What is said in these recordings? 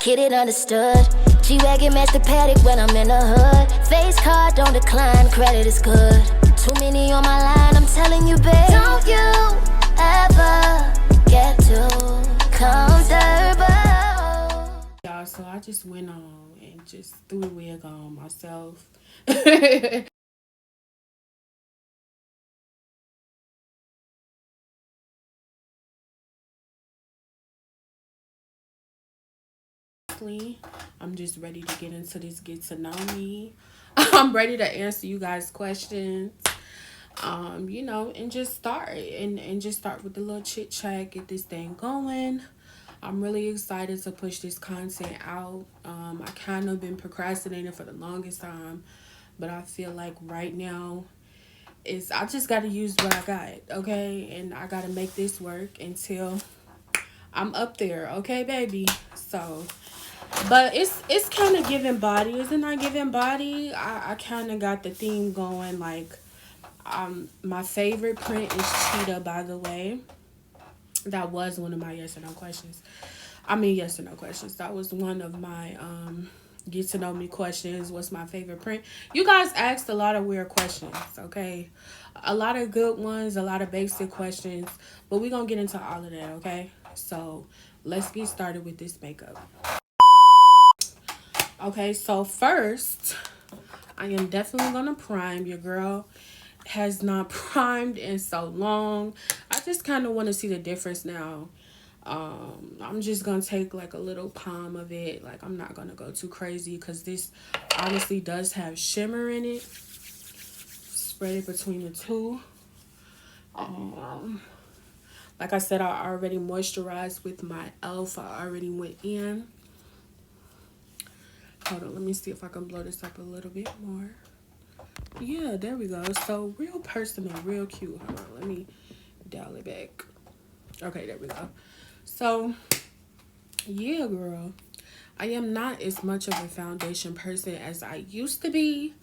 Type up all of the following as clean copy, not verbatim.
get it understood. G-Wagon match the paddock when I'm in the hood. Face card, don't decline, credit is good. Too many on my line, I'm telling you, babe. Don't you ever get too comfortable. Y'all, so I just went on and just threw the wig on myself. I'm just ready to get into this get to know me. I'm ready to answer you guys' questions. And just start and just start with the little chit chat, get this thing going. I'm really excited to push this content out. I kind of been procrastinating for the longest time, but I feel like right now I just got to use what I got, okay? And I got to make this work until I'm up there, okay, baby? So, but it's kind of giving body, isn't I giving body? I kind of got the theme going, like, my favorite print is cheetah, by the way. That was one of my yes or no questions. Yes or no questions. That was one of my get to know me questions. What's my favorite print? You guys asked a lot of weird questions, okay? A lot of good ones, a lot of basic questions, but we're gonna get into all of that, okay? So let's get started with this makeup. Okay, so first, I am definitely gonna prime. Your girl has not primed in so long. I just kind of want to see the difference now. I'm just gonna take like a little palm of it. Like, I'm not gonna go too crazy because this honestly does have shimmer in it. Spread it between the two. Like I said, I already moisturized with my elf. I already went in. Hold on, let me see if I can blow this up a little bit more. Yeah, there we go. So real personal, real cute. Hold on, let me dial it back. Okay, there we go. So yeah, girl, I am not as much of a foundation person as I used to be.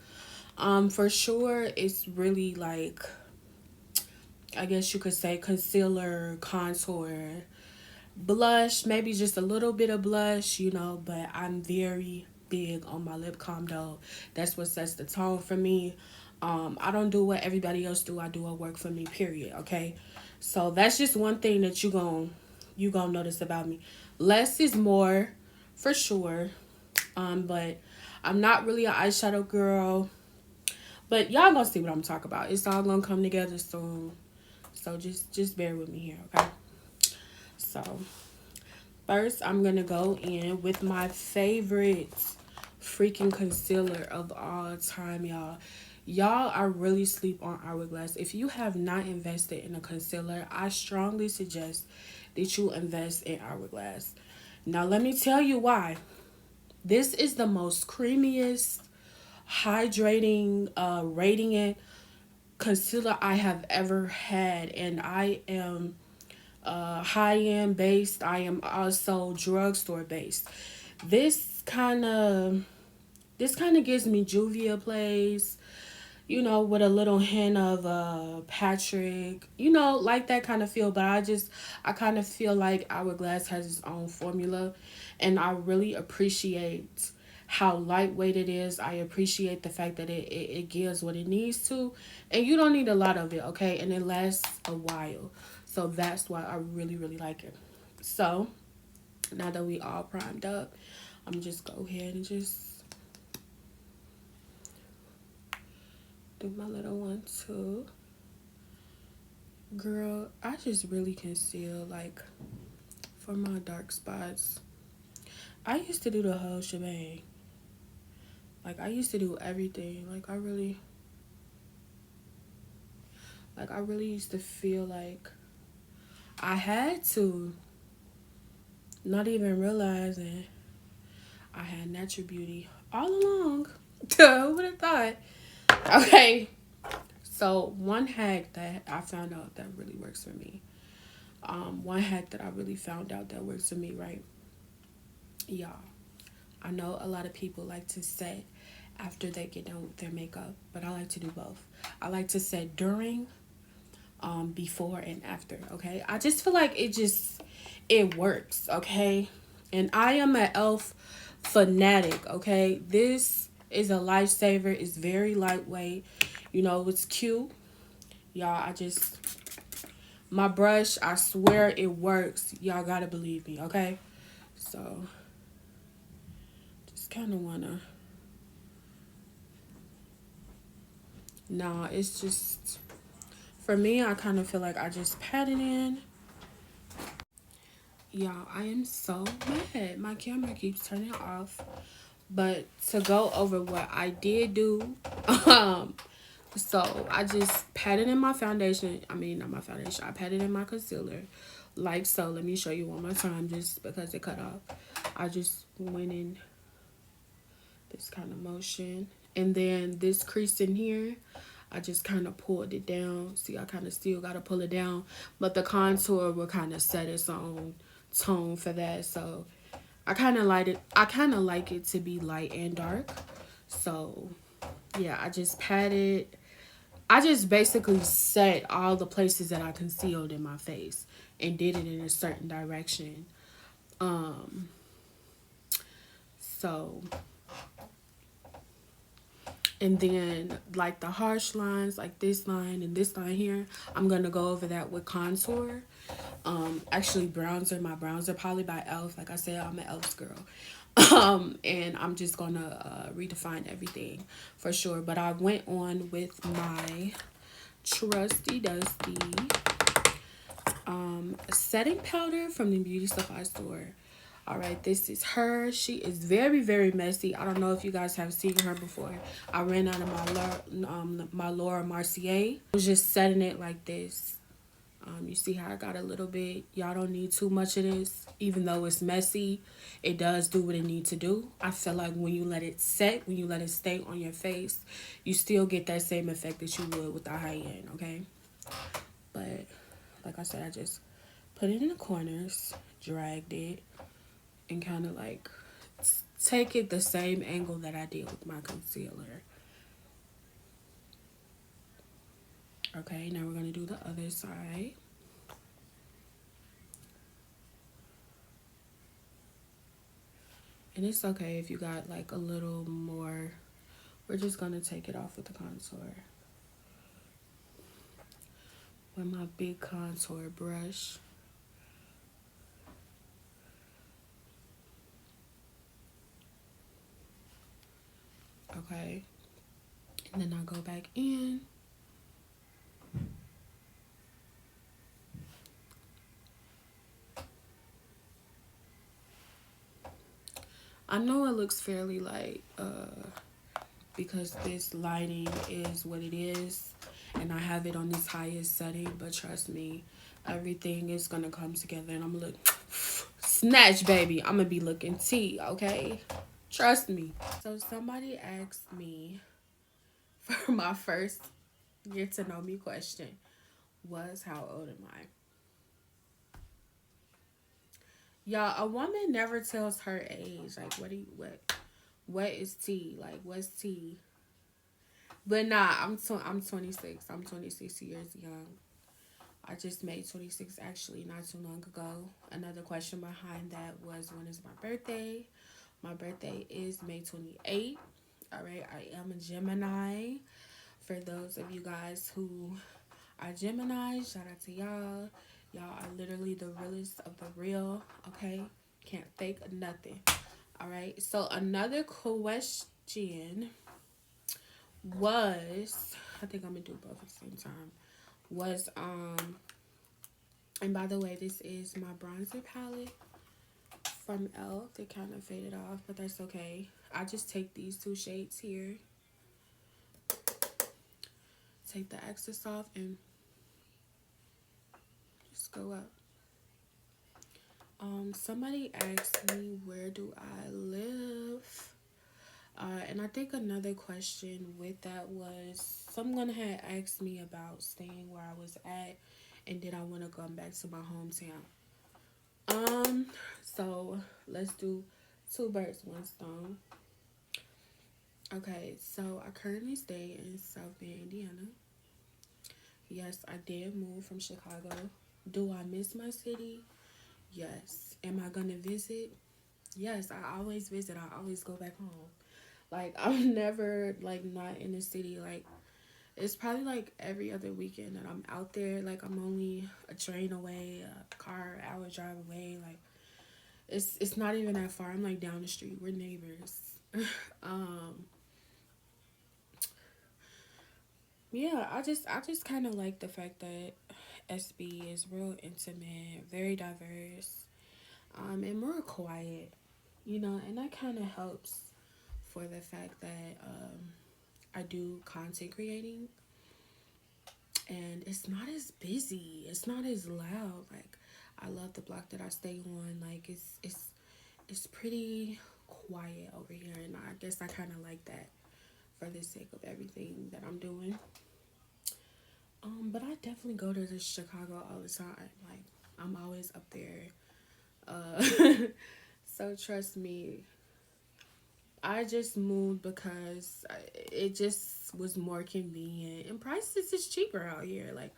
For sure, it's really like, I guess you could say concealer, contour, blush, maybe just a little bit of blush, but I'm very big on my lip combo though. That's what sets the tone for me. I don't do what everybody else do. I do what work for me, period, okay? So that's just one thing that you gonna notice about me. Less is more, for sure. But I'm not really an eyeshadow girl. But y'all gonna see what I'm talking about. It's all gonna come together soon. So just bear with me here, okay? So first, I'm going to go in with my favorite freaking concealer of all time, y'all. Y'all are really sleep on Hourglass. If you have not invested in a concealer, I strongly suggest that you invest in Hourglass. Now, let me tell you why. This is the most creamiest, hydrating, radiant concealer I have ever had. And I am high-end based. I am also drugstore based. This kind of gives me Juvia Place, with a little hint of Patrick, like that kind of feel. But I kind of feel like Hourglass has its own formula, and I really appreciate how lightweight it is. I appreciate the fact that it gives what it needs to, and you don't need a lot of it, okay? And it lasts a while. So that's why I really, really like it. So now that we all primed up, I'm just go ahead and just do my little one too. Girl, I just really conceal, like, for my dark spots. I used to do the whole shebang. Like, I used to do everything. I really used to feel like I had to, not even realizing I had natural beauty all along. Who would have thought? Okay, so one hack that I found out that really works for me. One hack that I really found out that works for me, right? Y'all, I know a lot of people like to set after they get done with their makeup, but I like to do both. I like to set during, before and after, okay? I just feel like it works, okay? And I am an elf fanatic, okay? This is a lifesaver. It's very lightweight. You know, it's cute. Y'all, my brush, I swear it works. Y'all gotta believe me, okay? So, just kind of wanna. Nah, it's just, for me, I kind of feel like I just pat it in. Y'all, I am so mad. My camera keeps turning off. But to go over what I did do, so I just patted in my foundation. I mean, not my foundation. I patted in my concealer, like so. Let me show you one more time, just because it cut off. I just went in this kind of motion, and then this crease in here, I just kind of pulled it down. See, I kind of still got to pull it down, but the contour will kind of set its own tone for that. So I kind of like it. I kind of like it to be light and dark. So yeah, I just patted. I just basically set all the places that I concealed in my face and did it in a certain direction. So, and then like the harsh lines, like this line and this line here, I'm gonna go over that with contour. Actually bronzer, my bronzer probably by Elf. Like I said, I'm an Elf's girl. And I'm just gonna redefine everything for sure. But I went on with my trusty dusty setting powder from the beauty supply store. All right, this is her. She is very, very messy. I don't know if you guys have seen her before. I ran out of my Laura Mercier. I was just setting it like this. You see how I got a little bit. Y'all don't need too much of this. Even though it's messy, it does do what it needs to do. I feel like when you let it set, when you let it stay on your face, you still get that same effect that you would with the high end, okay? But like I said, I just put it in the corners, dragged it, and kind of like take it the same angle that I did with my concealer. Okay, now we're going to do the other side. And it's okay if you got like a little more. We're just going to take it off with the contour. With my big contour brush. Okay. And then I'll go back in. I know it looks fairly light because this lighting is what it is. And I have it on this highest setting. But trust me, everything is going to come together. And I'm going to look snatch, baby. I'm going to be looking tea, okay? Trust me. So somebody asked me for my first get to know me question was, how old am I? Y'all, a woman never tells her age. Like, what is tea? Like, what's tea? But nah, I'm 26. I'm 26 years young. I just made 26 actually not too long ago. Another question behind that was, when is my birthday? My birthday is May 28th. All right, I am a Gemini. For those of you guys who are Gemini, shout out to y'all. Y'all are literally the realest of the real, okay? Can't fake nothing. All right, so another question was, I think I'm gonna do both at the same time, was, and by the way, this is my bronzer palette from Elf. It kind of faded off, but that's okay. I just take these two shades here, take the excess off, and just go up. Somebody asked me, where do I live? And I think another question with that was, someone had asked me about staying where I was at, and did I want to come back to my hometown. So let's do two birds, one stone. Okay, so I currently stay in South Bend, Indiana. Yes, I did move from Chicago. Do I miss my city? Yes. Am I gonna visit? Yes, I always visit. I always go back home. Like I'm never like not in the city. Like it's probably like every other weekend that I'm out there. Like I'm only a train away, a car hour drive away. Like it's not even that far. I'm like down the street. We're neighbors. um yeah, I just kind of like the fact that SB is real intimate, very diverse, and more quiet. And that kind of helps for the fact that I do content creating, and it's not as busy. It's not as loud. Like I love the block that I stay on. Like it's pretty quiet over here, and I guess I kind of like that for the sake of everything that I'm doing. But I definitely go to the Chicago all the time. Like I'm always up there. So trust me, I just moved because it just was more convenient and prices is cheaper out here. Like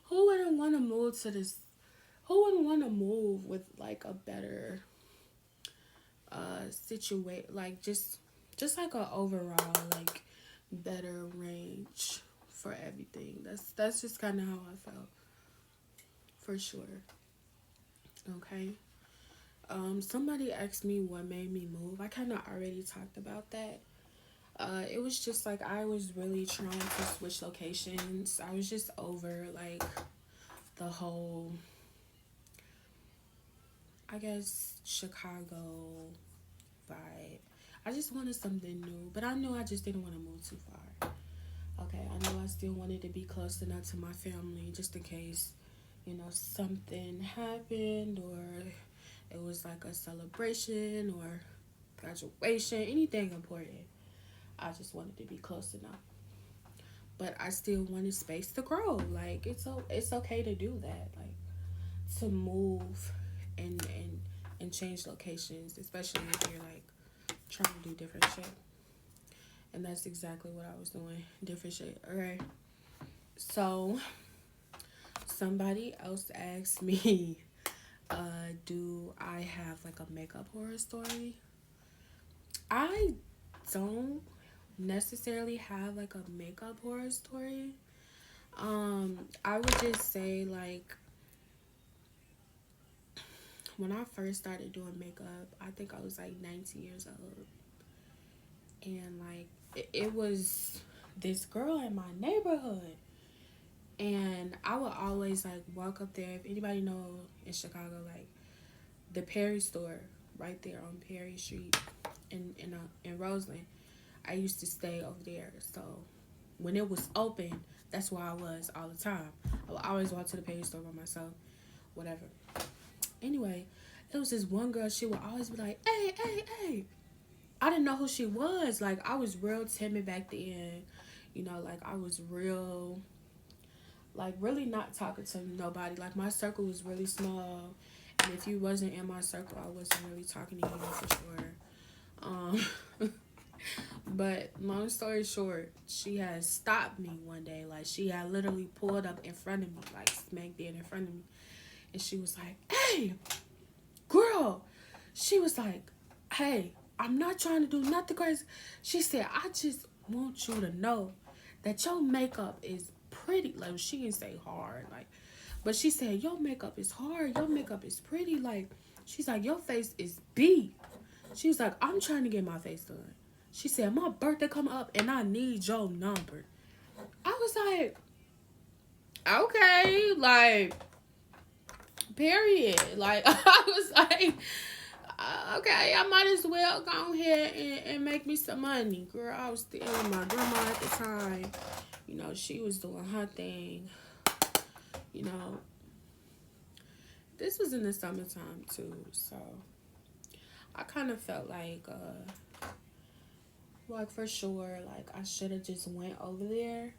who wouldn't want to move to this? Who wouldn't want to move with like a better situate, like just like a overall like better range for everything. That's just kind of how I felt for sure. Okay. Somebody asked me what made me move. I kind of already talked about that. It was just like I was really trying to switch locations. I was just over like the whole, I guess, Chicago vibe. I just wanted something new, but I knew I just didn't want to move too far. Okay, I knew I still wanted to be close enough to my family just in case, something happened or it was like a celebration or graduation, anything important. I just wanted to be close enough. But I still wanted space to grow. Like it's okay to do that. Like to move and change locations, especially if you're like trying to do different shit. And that's exactly what I was doing. Different shit. Alright. So somebody else asked me, do I have like a makeup horror story? I don't necessarily have like a makeup horror story. I would just say like when I first started doing makeup, I think I was like 19 years old. And like it was this girl in my neighborhood. And I would always like walk up there. If anybody know in Chicago, like the Perry store right there on Perry Street in Roseland, I used to stay over there. So when it was open, that's where I was all the time. I would always walk to the Perry store by myself, whatever. Anyway, it was this one girl. She would always be like, "Hey, hey, hey." I didn't know who she was. Like I was real timid back then. Like I was real, like really not talking to nobody. Like my circle was really small, and if you wasn't in my circle, I wasn't really talking to you for sure. But long story short, she had stopped me one day. Like she had literally pulled up in front of me, like smack dead in front of me, and she was like, "Hey, girl," she was like, "Hey, I'm not trying to do nothing crazy." She said, "I just want you to know that your makeup is pretty." Like she didn't say hard, like, but she said your makeup is hard. Your makeup is pretty. Like she's like your face is beat. She was like, "I'm trying to get my face done." She said, "My birthday come up and I need your number." I was like, "Okay, like, period." Like I was like, okay, I might as well go ahead and make me some money. Girl, I was still with my grandma at the time. She was doing her thing. You know, this was in the summertime too, so I kind of felt like for sure, like I should have just went over there.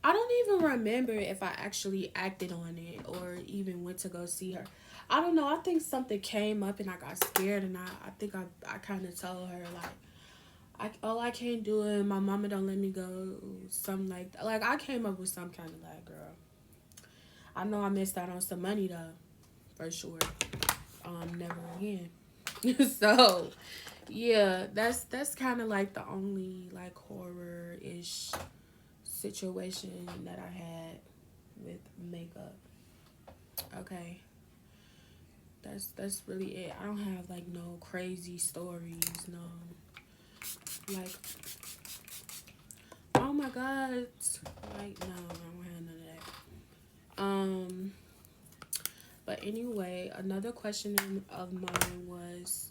I don't even remember if I actually acted on it or even went to go see her. I don't know. I think something came up and I got scared, and I think I kind of told her I can't do it. My mama don't let me go. Something like that. Like I came up with some kind of like, girl. I know I missed out on some money though, for sure. Never again. So yeah, that's kind of like the only like horror-ish situation that I had with makeup. Okay, that's really it. I don't have like no crazy stories, no like, oh my god, like, no, I don't have none of that. But anyway, another question of mine was,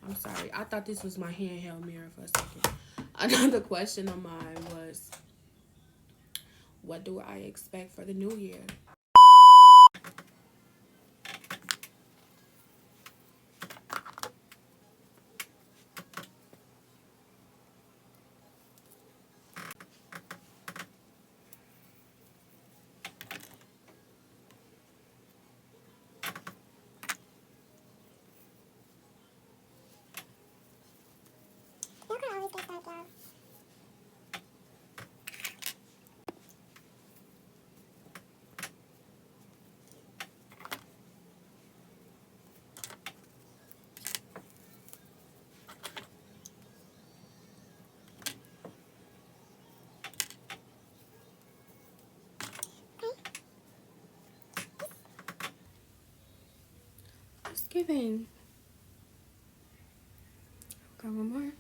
I'm sorry, I thought this was my handheld mirror for a second. Another question of mine was, what do I expect for the new year? It's giving. Got one more.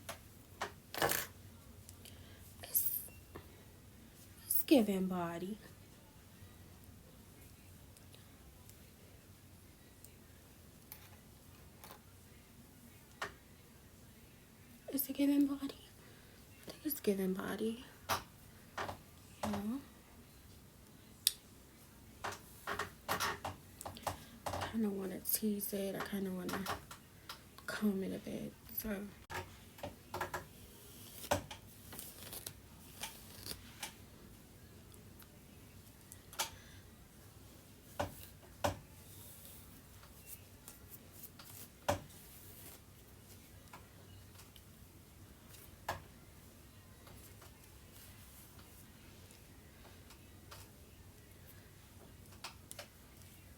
It's giving body. Is it giving body? I think it's giving body. Yeah. I kind of want to tease it. I kind of want to comb it a bit. So.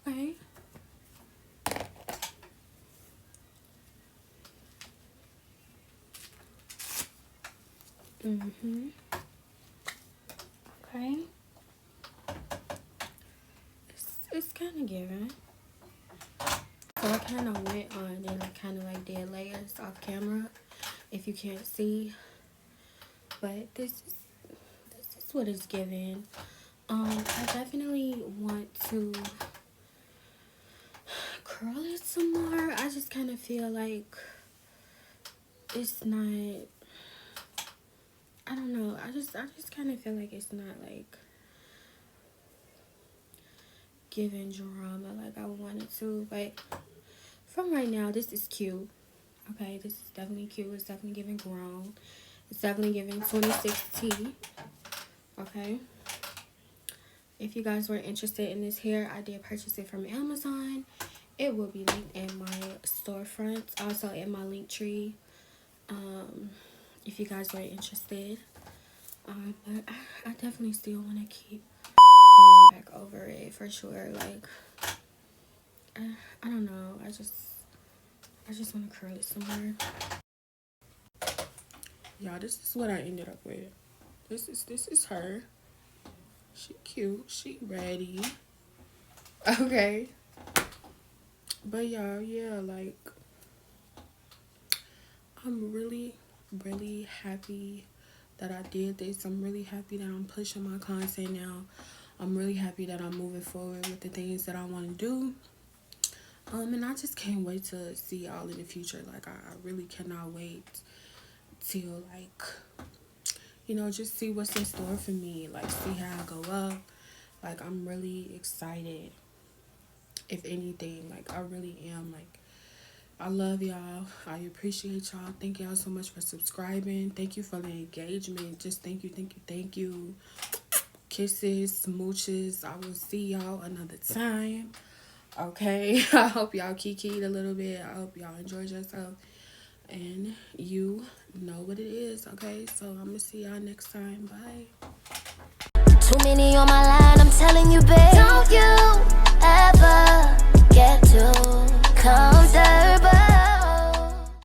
Okay. Okay. It's kind of giving. So I kind of went on and I kind of like did layers off camera, if you can't see. But this is what it's giving. I definitely want to curl it some more. I just kind of feel like it's not, I don't know. I just kind of feel like it's not like giving drama like I wanted to. But from right now, this is cute. Okay, this is definitely cute. It's definitely giving grown. It's definitely giving 2016. Okay. If you guys were interested in this hair, I did purchase it from Amazon. It will be linked in my storefront, also in my link tree. If you guys were interested. But I definitely still want to keep going back over it for sure. Like, I don't know. I just want to curl it some more. Y'all, this is what I ended up with. This is her. She cute. She ready. Okay. But y'all, yeah, like, I'm really, really happy that I did this. I'm really happy that I'm pushing my content now. I'm really happy that I'm moving forward with the things that I want to do. And I just can't wait to see y'all in the future. Like, I really cannot wait till, like, you know, just see what's in store for me. Like, see how I go up. Like, I'm really excited. If anything, like, I really am. Like, I love y'all. I appreciate y'all. Thank y'all so much for subscribing. Thank you for the engagement. Just thank you. Kisses, smooches. I will see y'all another time. Okay. I hope y'all kikied a little bit. I hope y'all enjoyed yourself. And you know what it is. Okay. So I'm going to see y'all next time. Bye. Too many on my line, I'm telling you, babe. Don't you